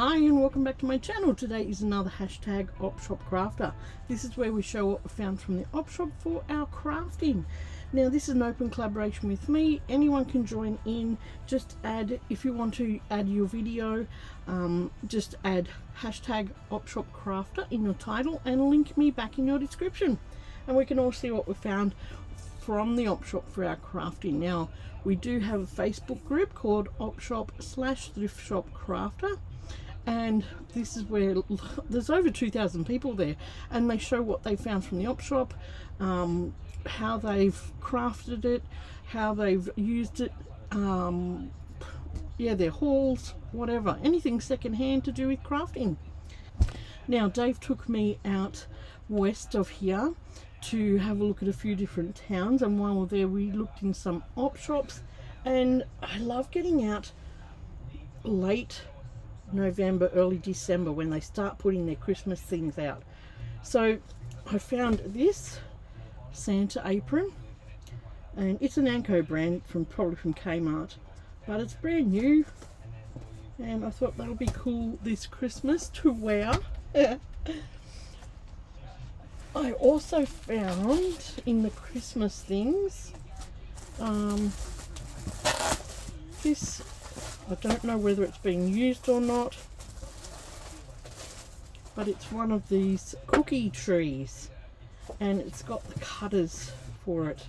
Hi and welcome back to my channel. Today is another hashtag OpShopCrafter. This is where we show what we found from the Opshop for our crafting. Now this is an open collaboration with me. Anyone can join in. Just add, if you want to add your video, just add hashtag OpShopCrafter in your title and link me back in your description. And we can all see what we found from the Opshop for our crafting. Now we do have a Facebook group called Opshop/ThriftshopCrafter, and this is where there's over 2,000 people there, and they show what they found from the Opshop, how they've crafted it, how they've used it, yeah, their hauls, whatever, anything secondhand to do with crafting. Now Dave took me out west of here to have a look at a few different towns, and while we're there we looked in some op shops, and I love getting out late November, early December when they start putting their Christmas things out. So I found this Santa apron, and it's an Anko brand probably from Kmart, but it's brand new, and I thought that'll be cool this Christmas to wear. I also found in the Christmas things this, I don't know whether it's been used or not, but it's one of these cookie trees, and it's got the cutters for it,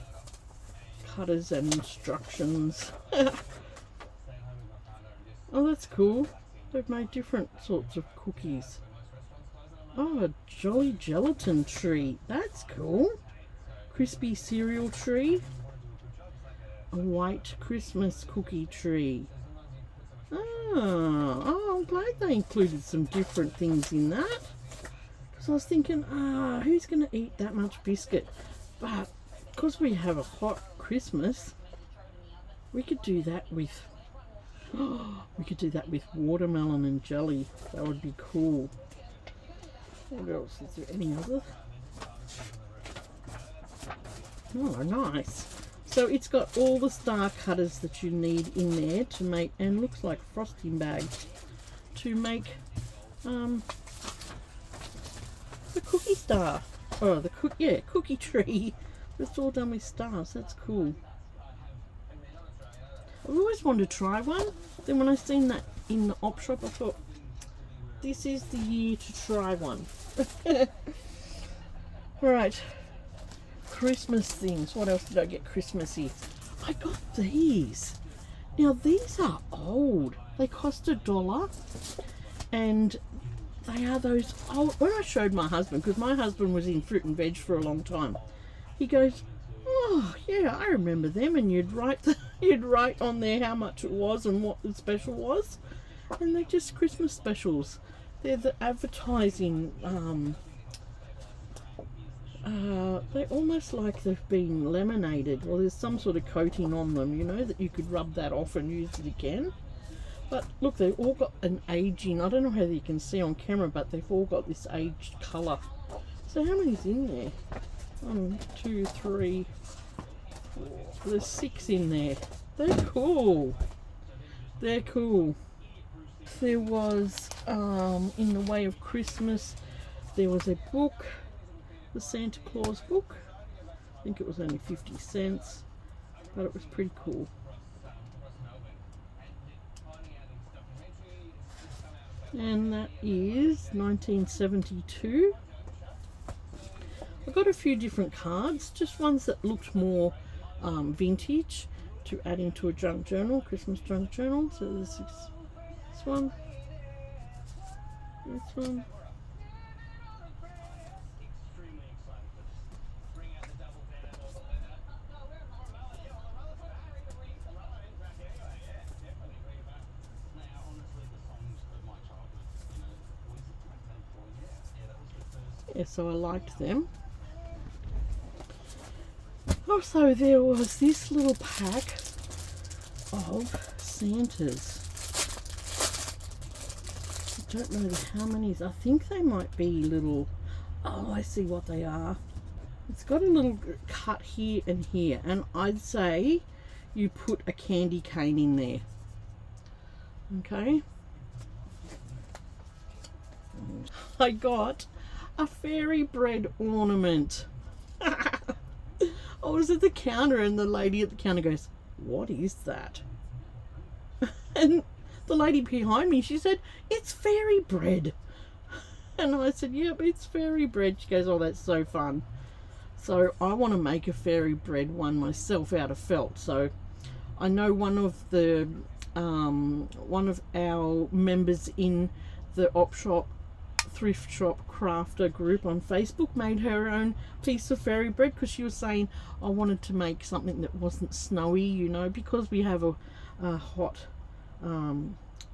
cutters and instructions. Oh, that's cool. They've made different sorts of cookies. Oh, a jolly gelatin tree. That's cool. Crispy cereal tree. A white Christmas cookie tree. Oh, I'm glad they included some different things in that. Because I was thinking, who's going to eat that much biscuit? But because we have a hot Christmas, we could do that with, we could do that with watermelon and jelly. That would be cool. What else? Is there any other? Oh, nice. So it's got all the star cutters that you need in there to make, and looks like frosting bags to make the cookie star. Oh, the cookie tree. It's all done with stars. That's cool. I've always wanted to try one. Then when I seen that in the op shop, I thought, this is the year to try one. Alright, Christmas things. What else did I get Christmassy? I got these. Now these are old. They cost $1, and they are those old. When I showed my husband, because my husband was in fruit and veg for a long time, he goes, oh yeah, I remember them, and you'd write on there how much it was and what the special was, and they're just Christmas specials. They're the advertising, they're almost like they've been laminated, or there's some sort of coating on them, you know, that you could rub that off and use it again. But look, they've all got an aging, I don't know how you can see on camera, but they've all got this aged colour. So how many's in there? 1, 2, 3, 4, there's 6 in there. They're cool. They're cool. There was, in the way of Christmas, there was a book, the Santa Claus book. I think it was only 50 cents, but it was pretty cool. And that is 1972. I got a few different cards, just ones that looked more vintage, to add into a junk journal, Christmas junk journal. So there's this one, this one, yeah, so I liked them. Also, there was this little pack of Santas. I don't know how many. I think they might be little. Oh, I see what they are. It's got a little cut here and here, and I'd say you put a candy cane in there. Okay, I got a fairy bread ornament. I was at the counter and the lady at the counter goes, "What is that?" And the lady behind me, she said, "It's fairy bread." And I said, "Yep, it's fairy bread." She goes, "Oh, that's so fun." So I want to make a fairy bread one myself out of felt. So I know one of our members in the Opshop ThriftshopCrafter group on Facebook made her own piece of fairy bread, because she was saying, I wanted to make something that wasn't snowy, you know, because we have a hot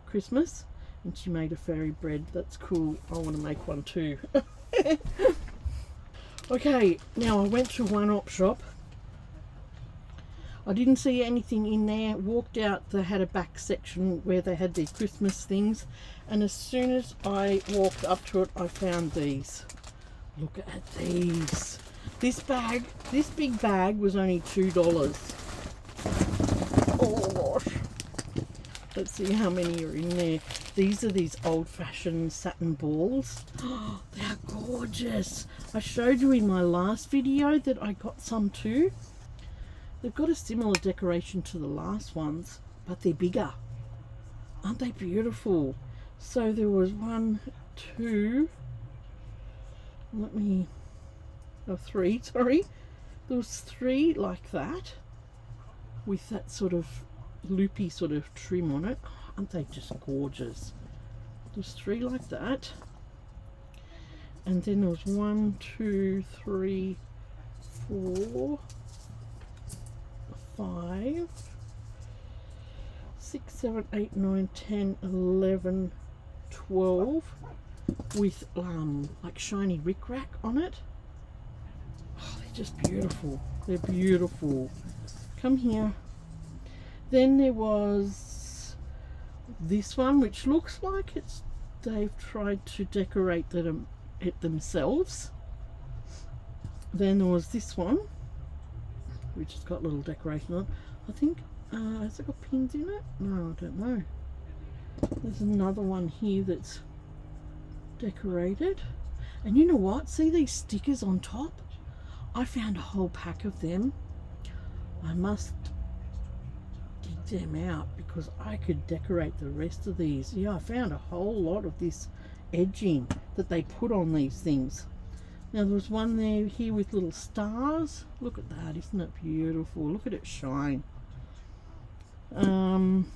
Christmas. And she made a fairy bread. That's cool. I want to make one too. Okay, now I went to one Opshop. I didn't see anything in there. Walked out, they had a back section where they had their Christmas things, and as soon as I walked up to it, I found these. Look at these. This big bag was only $2. Oh gosh. Let's see how many are in there. These are these old-fashioned satin balls. Oh, they're gorgeous. I showed you in my last video that I got some too. They've got a similar decoration to the last ones, but they're bigger. Aren't they beautiful? So there was three, sorry. There was 3 like that, with that sort of loopy sort of trim on it. Aren't they just gorgeous? There's 3 like that, and then there was 1, 2, 3, 4, 5, 6, 7, 8, 9, 10, 11, 12 with like shiny rickrack on it. Oh, they're just beautiful. They're beautiful. Come here. Then there was this one, which looks like they've tried to decorate it themselves. Then there was this one, which has got little decoration on it. I think, has it got pins in it? No, I don't know. There's another one here that's decorated. And you know what? See these stickers on top? I found a whole pack of them. I must dig them out because I could decorate the rest of these. Yeah, I found a whole lot of this edging that they put on these things. Now there was one there here with little stars. Look at that, isn't it beautiful? Look at it shine. And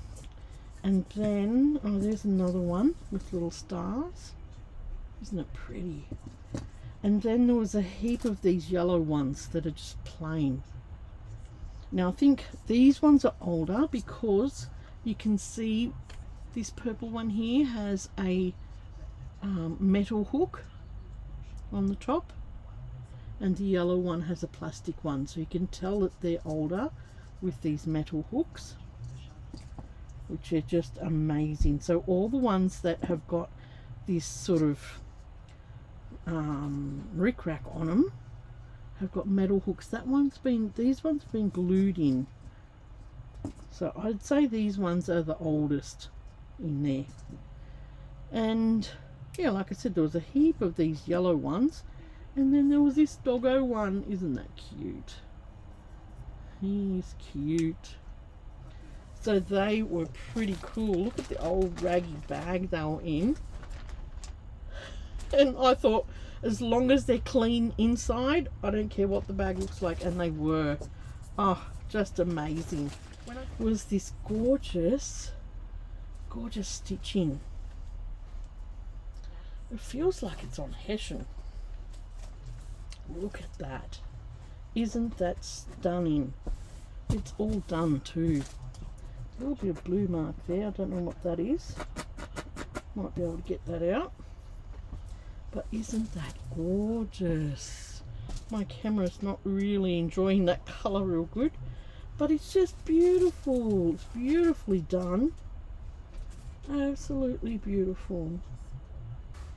then, oh, there's another one with little stars. Isn't it pretty? And then there was a heap of these yellow ones that are just plain. Now I think these ones are older because you can see this purple one here has a metal hook on the top, and the yellow one has a plastic one, so you can tell that they're older with these metal hooks, which are just amazing. So all the ones that have got this sort of rickrack on them have got metal hooks. These ones have been glued in, so I'd say these ones are the oldest in there. And yeah, like I said, there was a heap of these yellow ones, and then there was this doggo one. Isn't that cute? He's cute. So they were pretty cool. Look at the old raggy bag they were in. And I thought, as long as they're clean inside, I don't care what the bag looks like. And they were. Oh, just amazing. It was this gorgeous stitching. It feels like it's on Hessian. Look at that. Isn't that stunning? It's all done too. A little bit of blue mark there. I don't know what that is. Might be able to get that out. But isn't that gorgeous? My camera's not really enjoying that colour real good, but it's just beautiful. It's beautifully done. Absolutely beautiful.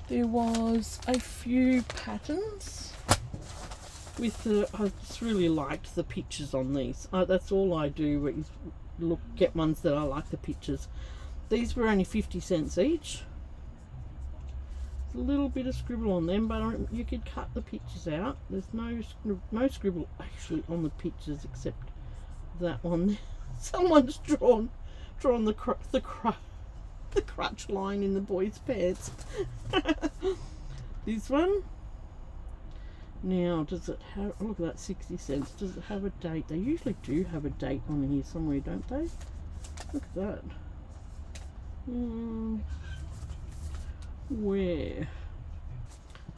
There was a few patterns with I just really liked the pictures on these. That's all I do is get ones that I like the pictures. These were only 50 cents each. There's a little bit of scribble on them, but you could cut the pictures out. There's no scribble actually on the pictures except that one. Someone's drawn the crutch line in the boy's pants. This one. Now, does it have, oh, look at that, 60 cents. Does it have a date? They usually do have a date on here somewhere, don't they? Look at that. Where?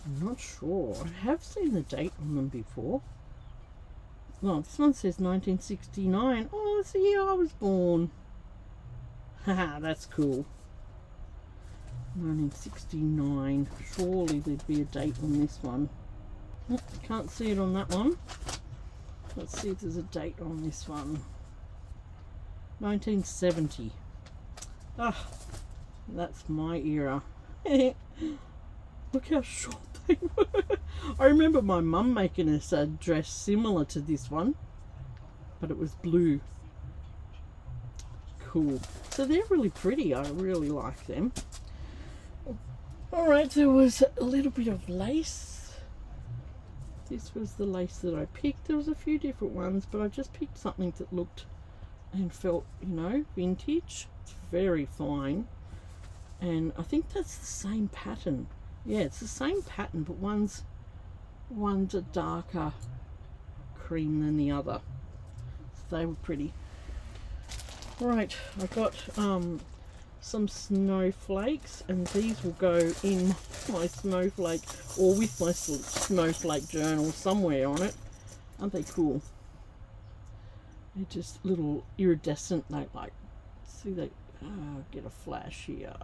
I'm not sure. I have seen the date on them before. Well, this one says 1969. Oh, that's the year I was born. Haha, that's cool. 1969. Surely there'd be a date on this one. Oh, can't see it on that one. Let's see if there's a date on this one. 1970. Ah, that's my era. Look how short they were. I remember my mum making us a dress similar to this one, but it was blue. Cool. So they're really pretty. I really like them. Alright, there was a little bit of lace. This was the lace that I picked. There was a few different ones, but I just picked something that looked and felt, you know, vintage. It's very fine. And I think that's the same pattern. Yeah, it's the same pattern, but one's a darker cream than the other. So they were pretty. Right, I got some snowflakes, and these will go in my snowflake, or with my snowflake journal somewhere on it. Aren't they cool? They're just little iridescent, they like, see, they get a flash here.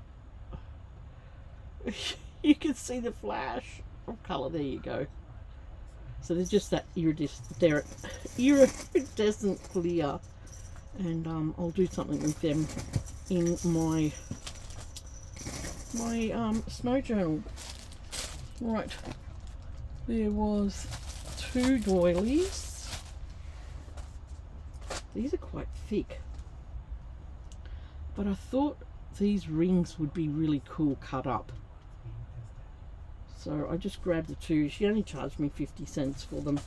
You can see the flash of colour. There you go. So they're just that iridescent clear, and I'll do something with them in my snow journal. Right, there was 2 doilies. These are quite thick, but I thought these rings would be really cool cut up. So I just grabbed the 2. She only charged me 50 cents for them.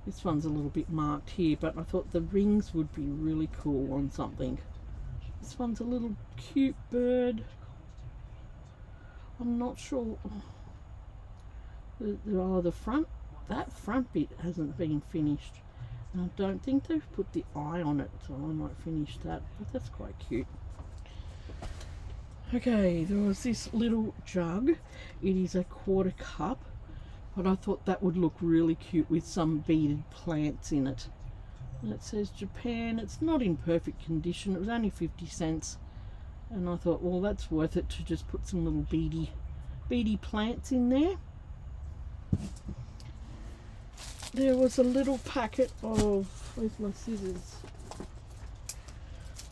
This one's a little bit marked here, but I thought the rings would be really cool on something. This one's a little cute bird. I'm not sure. The front, that front bit hasn't been finished. And I don't think they've put the eye on it, so I might finish that, but that's quite cute. Okay, there was this little jug. It is a 1/4 cup, but I thought that would look really cute with some beaded plants in it. And it says Japan. It's not in perfect condition. It was only 50 cents, and I thought, well, that's worth it to just put some little beady plants in there. There was a little packet of, where's my scissors,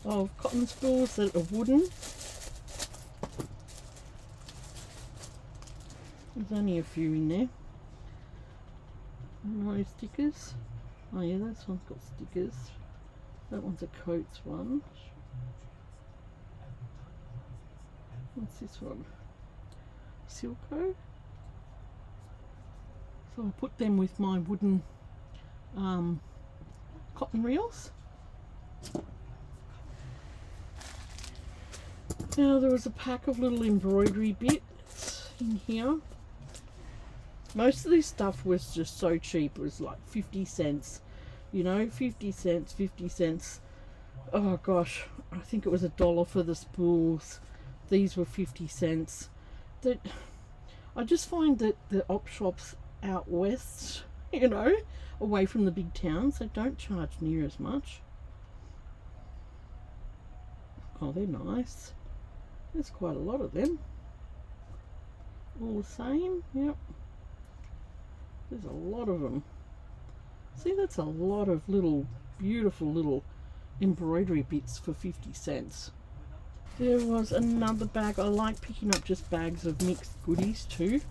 of cotton spools that are wooden. There's only a few in there. No stickers. Oh yeah, this one's got stickers. That one's a Coats one. What's this one? Silco. So I'll put them with my wooden cotton reels. Now there was a pack of little embroidery bits in here. Most of this stuff was just so cheap. It was like 50 cents, you know, 50 cents, 50 cents. Oh gosh, I think it was $1 for the spools. These were 50 cents. I just find that the Opshops out west, you know, away from the big towns, they don't charge near as much. Oh, they're nice. There's quite a lot of them. All the same, yep. There's a lot of them. See, that's a lot of little, beautiful little embroidery bits for 50 cents. There was another bag. I like picking up just bags of mixed goodies too.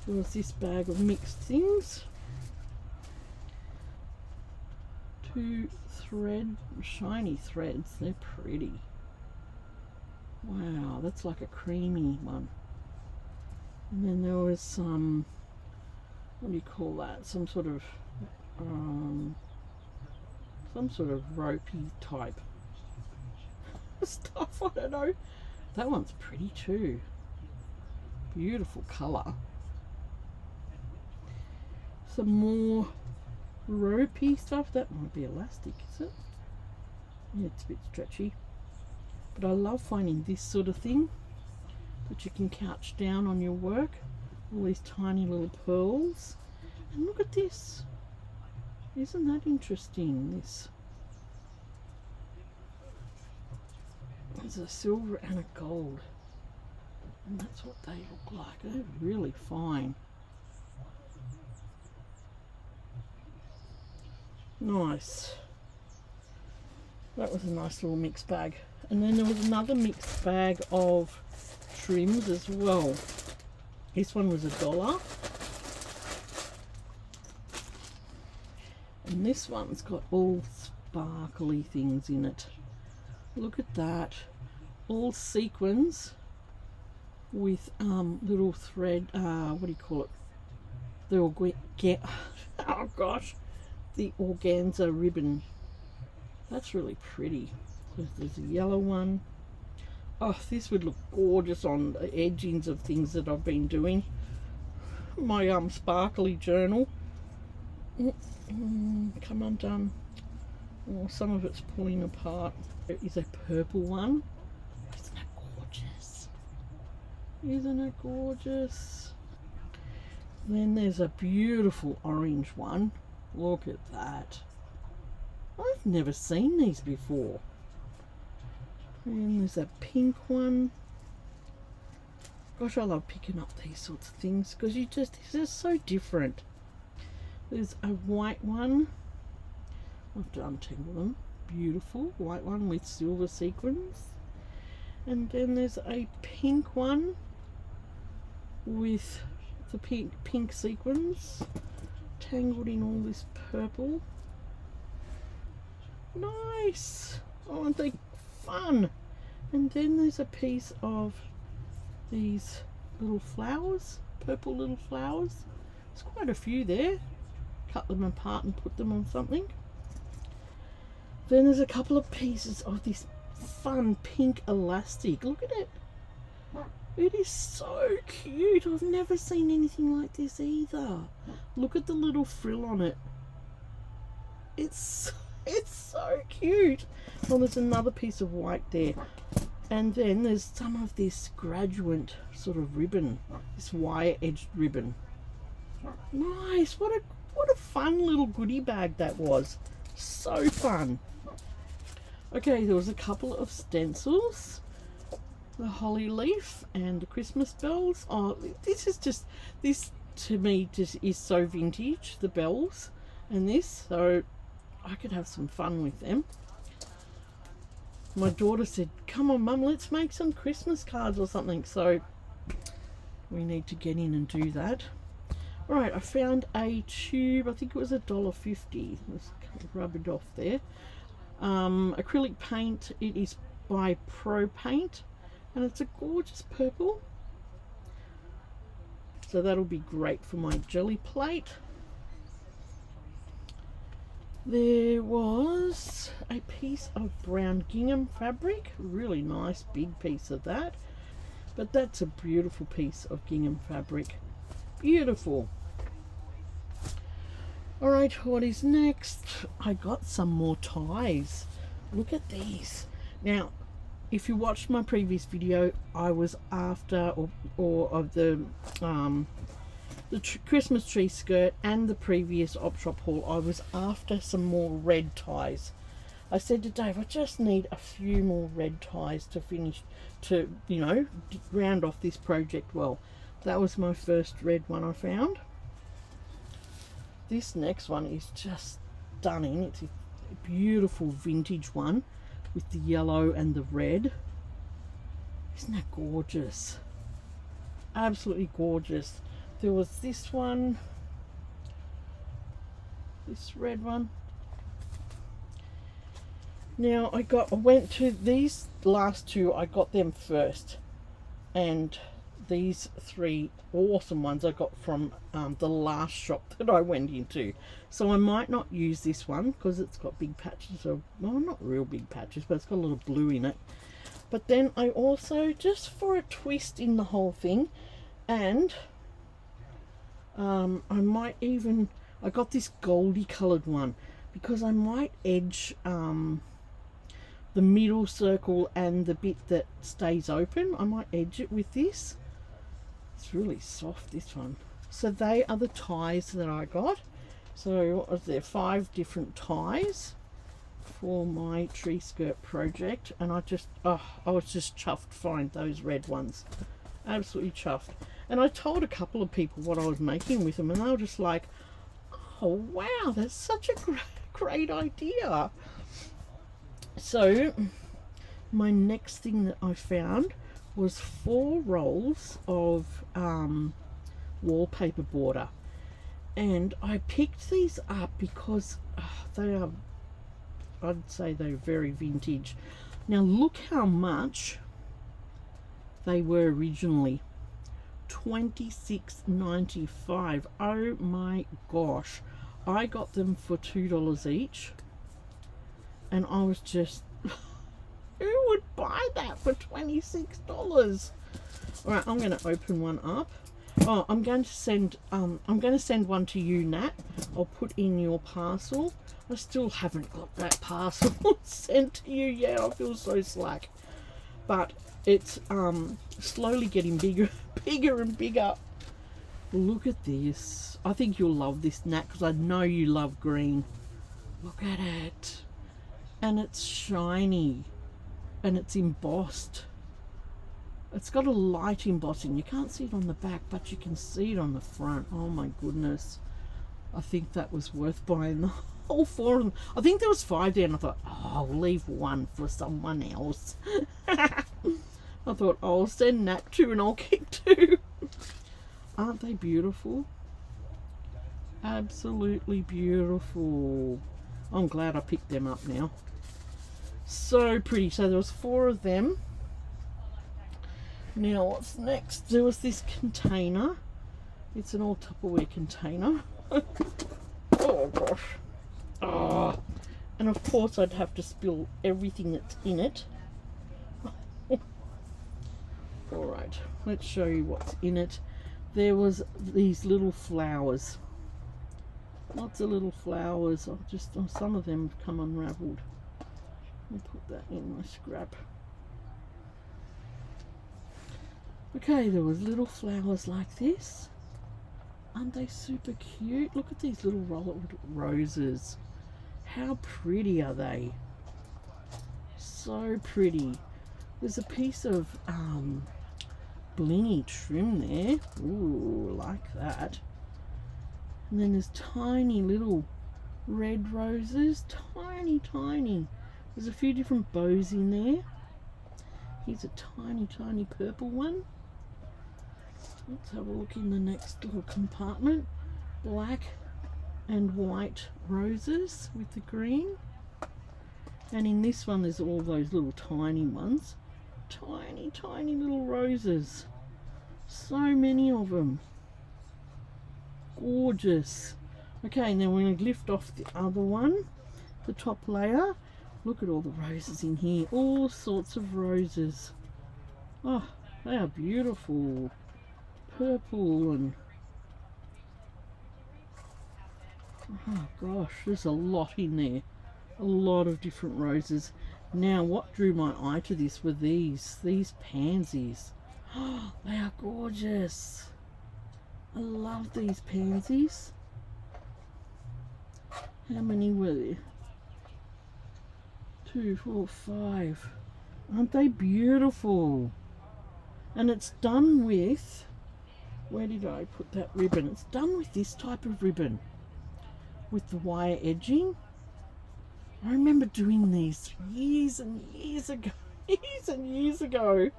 There was this bag of mixed things. 2 shiny threads. They're pretty. Wow, that's like a creamy one. And then there was some, what do you call that? Some sort of ropey type stuff. I don't know. That one's pretty too. Beautiful colour. Some more ropey stuff. That might be elastic, is it? Yeah, it's a bit stretchy. But I love finding this sort of thing that you can couch down on your work. All these tiny little pearls. And look at this. Isn't that interesting? This. There's a silver and a gold. And that's what they look like. They're really fine. Nice. That was a nice little mixed bag. And then there was another mixed bag of trims as well. This one was $1. And this one's got all sparkly things in it. Look at that. All sequins with little thread, what do you call it? Oh gosh, the organza ribbon. That's really pretty. There's a yellow one. Oh, this would look gorgeous on the edgings of things that I've been doing. My sparkly journal. Come undone. Oh, some of it's pulling apart. There is a purple one. Isn't that gorgeous? Isn't it gorgeous? Then there's a beautiful orange one. Look at that. I've never seen these before. And there's a pink one. Gosh, I love picking up these sorts of things because they're just so different. There's a white one. I have to untangle them. Beautiful white one with silver sequins. And then there's a pink one with the pink sequins tangled in all this purple. Nice. Aren't they fun? And then there's a piece of these little flowers, purple little flowers. There's quite a few there. Cut them apart and put them on something. Then there's a couple of pieces of this fun pink elastic. Look at it. It is so cute. I've never seen anything like this either. Look at the little frill on it. It's so cute. Well, there's another piece of white there. And then there's some of this graduate sort of ribbon. This wire edged ribbon. Nice. What a fun little goodie bag that was. So fun. Okay, there was a couple of stencils. The holly leaf and the Christmas bells. Oh, this to me just is so vintage, the bells and this, so I could have some fun with them. My daughter said, come on mum, let's make some Christmas cards or something, so we need to get in and do that. Alright, I found a tube, I think it was $1.50. Let's rub it off there. Acrylic paint. It is by Pro Paint and it's a gorgeous purple, so that'll be great for my jelly plate. There was a piece of brown gingham fabric, really nice big piece of that, but that's a beautiful piece of gingham fabric. Beautiful. Alright, what is next? I got some more ties. Look at these. Now, if you watched my previous video, I was after, or of the Christmas tree skirt and the previous Opshop haul, I was after some more red ties. I said to Dave, I just need a few more red ties to finish, to, you know, round off this project well. That was my first red one I found. This next one is just stunning. It's a beautiful vintage one with the yellow and the red. Isn't that gorgeous? Absolutely gorgeous. There was this one, this red one. Now I went to these last two, I got them first, and these 3 awesome ones I got from the last shop that I went into. So I might not use this one because it's got big patches of, well, not real big patches, but it's got a lot of blue in it. But then I also, just for a twist in the whole thing, and I might even, I got this goldy coloured one because I might edge the middle circle and the bit that stays open. I might edge it with this. It's really soft, this one. So they are the ties that I got. So what was there, 5 different ties for my tree skirt project, and I was just chuffed to find those red ones. Absolutely chuffed. And I told a couple of people what I was making with them, and they were just like, oh wow, that's such a great idea. So my next thing that I found was 4 rolls of wallpaper border, and I picked these up because they are, I'd say they're very vintage. Now look how much they were originally. $26.95. Oh my gosh, I got them for $2 each, and I was just who would buy that for $26? All right, I'm going to open one up. Oh, I'm going to send one to you, Nat. I'll put in your parcel. I still haven't got that parcel sent to you yet. I feel so slack, but it's slowly getting bigger and bigger. Look at this. I think you'll love this, Nat, because I know you love green. Look at it. And it's shiny, and it's embossed. It's got a light embossing. You can't see it on the back, but you can see it on the front. Oh my goodness. I think that was worth buying the whole 4 of them. I think there was 5 there, and I thought, oh, I'll leave one for someone else. I thought, I'll send Nat 2 and I'll keep 2. Aren't they beautiful? Absolutely beautiful. I'm glad I picked them up now. So pretty. So there was 4 of them. Now what's next? There was this container. It's an old Tupperware container. Oh gosh. Oh. And of course I'd have to spill everything that's in it. Alright, let's show you what's in it. There was these little flowers. Lots of little flowers. Some of them have come unravelled. I'll put that in my scrap. Okay, there was little flowers like this. Aren't they super cute? Look at these little rolled roses. How pretty are they? So pretty. There's a piece of blingy trim there. Ooh, like that. And then there's tiny little red roses. Tiny, tiny. There's a few different bows in there. Here's a tiny, tiny purple one. Let's have a look in the next little compartment. Black and white roses with the green. And in this one there's all those little tiny ones. Tiny, tiny little roses. So many of them. Gorgeous. Okay, and then we're going to lift off the other one, the top layer. Look at all the roses in here. All sorts of roses. Oh, they are beautiful. Purple and... oh gosh, there's a lot in there. A lot of different roses. Now, what drew my eye to this were these pansies. Oh, they are gorgeous. I love these pansies. How many were there? 2, 4, 5. Aren't they beautiful? And it's done with... where did I put that ribbon? It's done with this type of ribbon. With the wire edging. I remember doing these years and years ago. Years and years ago.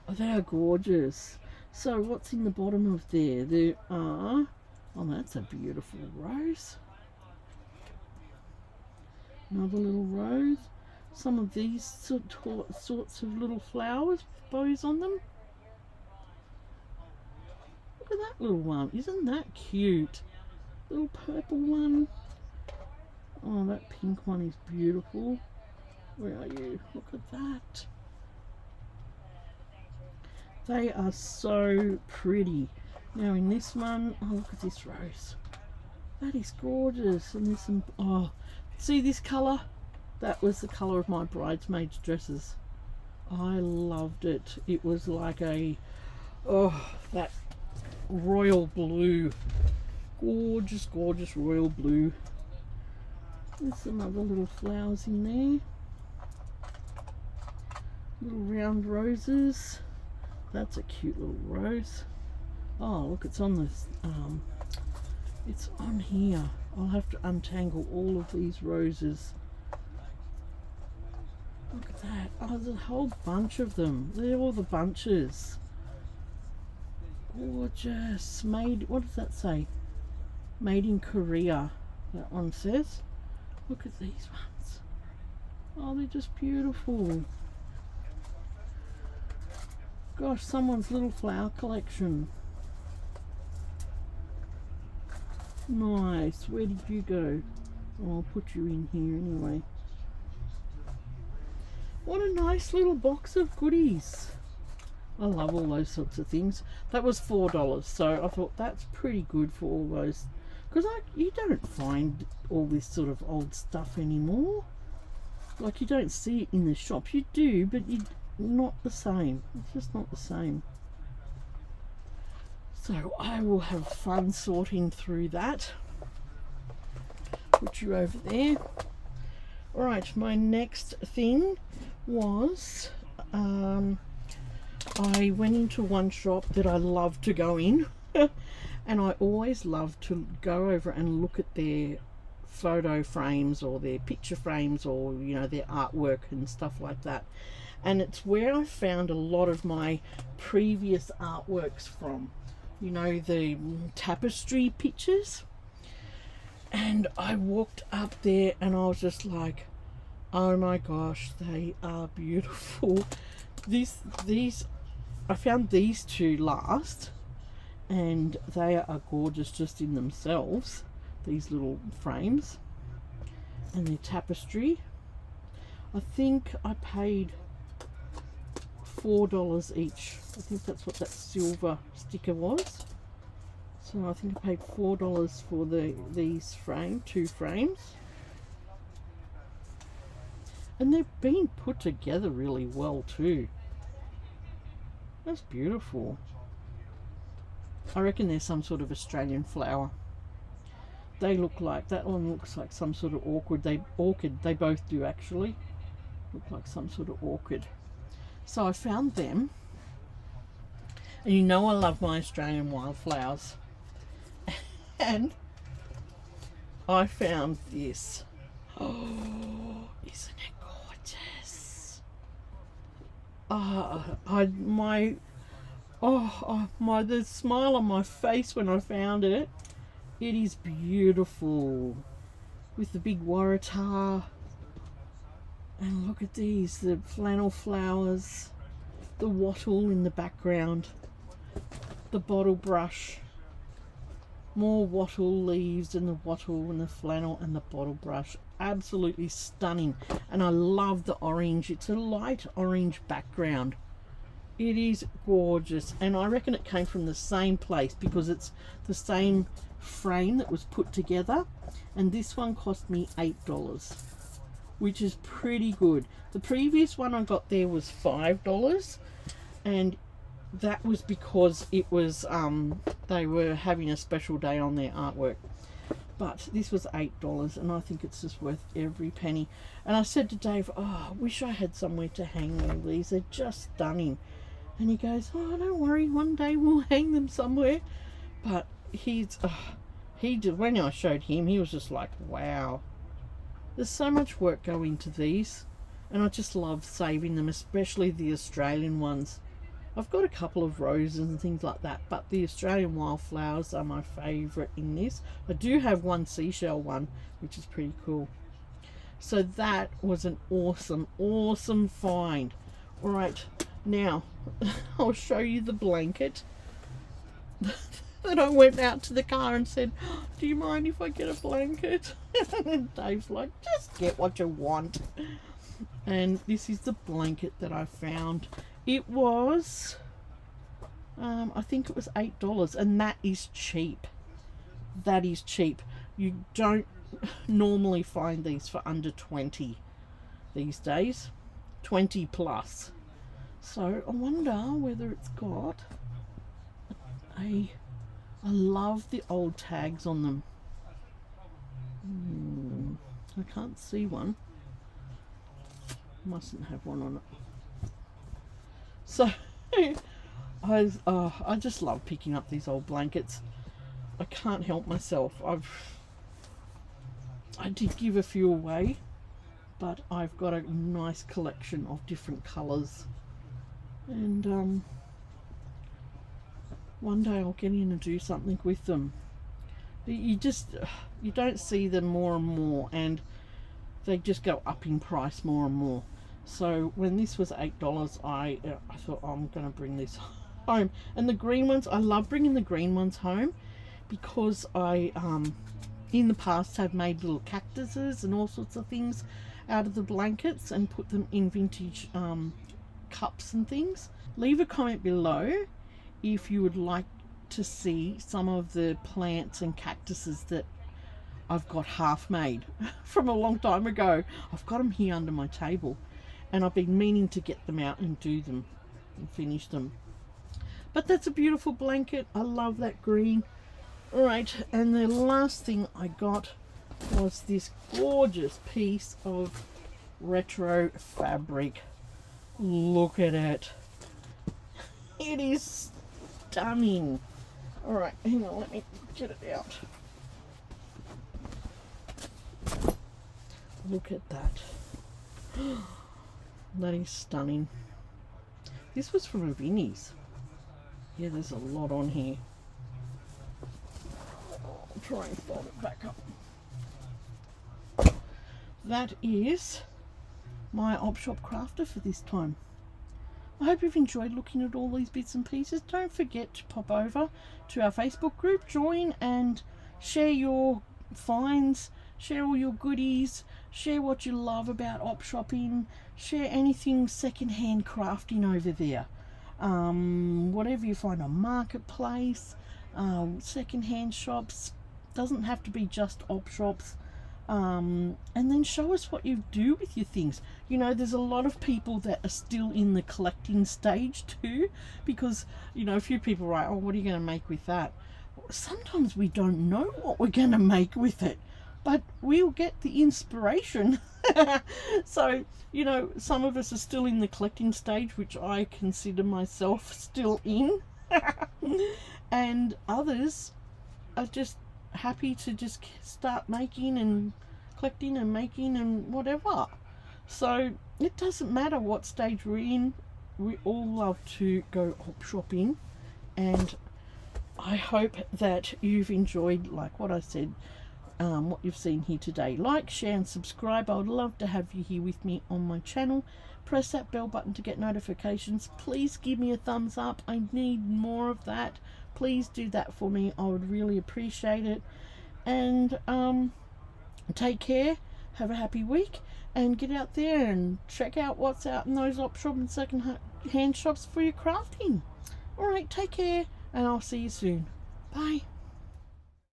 Oh, they are gorgeous. So what's in the bottom of there? There are... oh, that's a beautiful rose. Another little rose. Some of these sorts of little flowers with bows on them. Look at that little one. Isn't that cute? Little purple one. Oh, that pink one is beautiful. Where are you? Look at that. They are so pretty. Now in this one, oh, look at this rose. That is gorgeous. And there's some, oh, see this colour? That was the colour of my bridesmaids' dresses. I loved it. It was like a, oh, that royal blue. Gorgeous, gorgeous royal blue. There's some other little flowers in there. Little round roses. That's a cute little rose. Oh, look, it's on this, it's on here. I'll have to untangle all of these roses. Look at that. Oh, there's a whole bunch of them. They're all the bunches. Gorgeous. Made, what does that say? Made in Korea, that one says. Look at these ones. Oh, they're just beautiful. Gosh, someone's little flower collection. Nice. Where did you go? Oh, I'll put you in here anyway. What a nice little box of goodies. I love all those sorts of things. That was $4, so I thought that's pretty good for all those. Because you don't find all this sort of old stuff anymore. Like, you don't see it in the shops. You do, but not the same. It's just not the same. So I will have fun sorting through that. Put you over there. Alright, my next thing was I went into one shop that I love to go in and I always love to go over and look at their photo frames or their picture frames or, you know, their artwork and stuff like that. And it's where I found a lot of my previous artworks from, you know, the tapestry pictures. And I walked up there and I was just like, oh my gosh, they are beautiful. These I found these two last and they are gorgeous just in themselves, these little frames, and they're tapestry. I think I paid $4 each. I think that's what that silver sticker was. So I think I paid $4 for these two frames. And they've been put together really well too. That's beautiful. I reckon they're some sort of Australian flower. They look like, that one looks like some sort of orchid. They both do actually. Look like some sort of orchid. So I found them. And you know I love my Australian wildflowers. And I found this. Oh, isn't it gorgeous? The smile on my face when I found it. It is beautiful. With the big waratah. And look at these, the flannel flowers, the wattle in the background, the bottle brush, more wattle leaves and the wattle and the flannel and the bottle brush. Absolutely stunning. And I love the orange. It's a light orange background. It is gorgeous. And I reckon it came from the same place because it's the same frame that was put together. And this one cost me $8. Which is pretty good. The previous one I got there was $5, and that was because it was they were having a special day on their artwork. But this was $8, and I think it's just worth every penny. And I said to Dave, oh, I wish I had somewhere to hang all these. They're just stunning. And he goes, oh, don't worry, one day we'll hang them somewhere. But when I showed him, he was just like, wow. There's so much work going into these, and I just love saving them, especially the Australian ones. I've got a couple of roses and things like that, but the Australian wildflowers are my favourite in this. I do have one seashell one, which is pretty cool. So that was an awesome find. Alright, now I'll show you the blanket. that I went out to the car and said, do you mind if I get a blanket? And Dave's like, just get what you want. And this is the blanket that I found. It was, I think it was $8, and that is cheap. That is cheap. You don't normally find these for under 20 these days. 20 plus. So I wonder whether it's got I love the old tags on them. I can't see one. Mustn't have one on it. So I just love picking up these old blankets. I can't help myself. I did give a few away, but I've got a nice collection of different colours, and one day I'll get in and do something with them. You don't see them more and more, and they just go up in price more and more. So when this was $8, I thought, oh, I'm going to bring this home. And the green ones, I love bringing the green ones home, because I in the past have made little cactuses and all sorts of things out of the blankets and put them in vintage cups and things. Leave a comment below if you would like to see some of the plants and cactuses that I've got half made from a long time ago. I've got them here under my table, and I've been meaning to get them out and do them and finish them. But that's a beautiful blanket. I love that green. Right, and the last thing I got was this gorgeous piece of retro fabric. Look at it. It is stunning. Alright, hang on, let me get it out. Look at that. That is stunning. This was from a Vinnie's. Yeah, there's a lot on here. I'll try and fold it back up. That is my Opshop crafter for this time. I hope you've enjoyed looking at all these bits and pieces. Don't forget to pop over to our Facebook group, join and share your finds, share all your goodies, share what you love about Opshopping, share anything secondhand crafting over there. Whatever you find on Marketplace, secondhand shops, doesn't have to be just Opshops. And then show us what you do with your things. You know, there's a lot of people that are still in the collecting stage too, because, you know, a few people write, oh, what are you going to make with that? Sometimes we don't know what we're going to make with it, but we'll get the inspiration. So, you know, some of us are still in the collecting stage, which I consider myself still in, and others are just happy to just start making and collecting and making and whatever. So it doesn't matter what stage we're in, we all love to go op shopping, and I hope that you've enjoyed, like what I said, what you've seen here today. Like, share and subscribe. I would love to have you here with me on my channel. Press that bell button to get notifications. Please give me a thumbs up. I need more of that. Please do that for me. I would really appreciate it. And take care, have a happy week, and get out there and check out what's out in those Opshop and second hand shops for your crafting. Alright, take care, and I'll see you soon. Bye.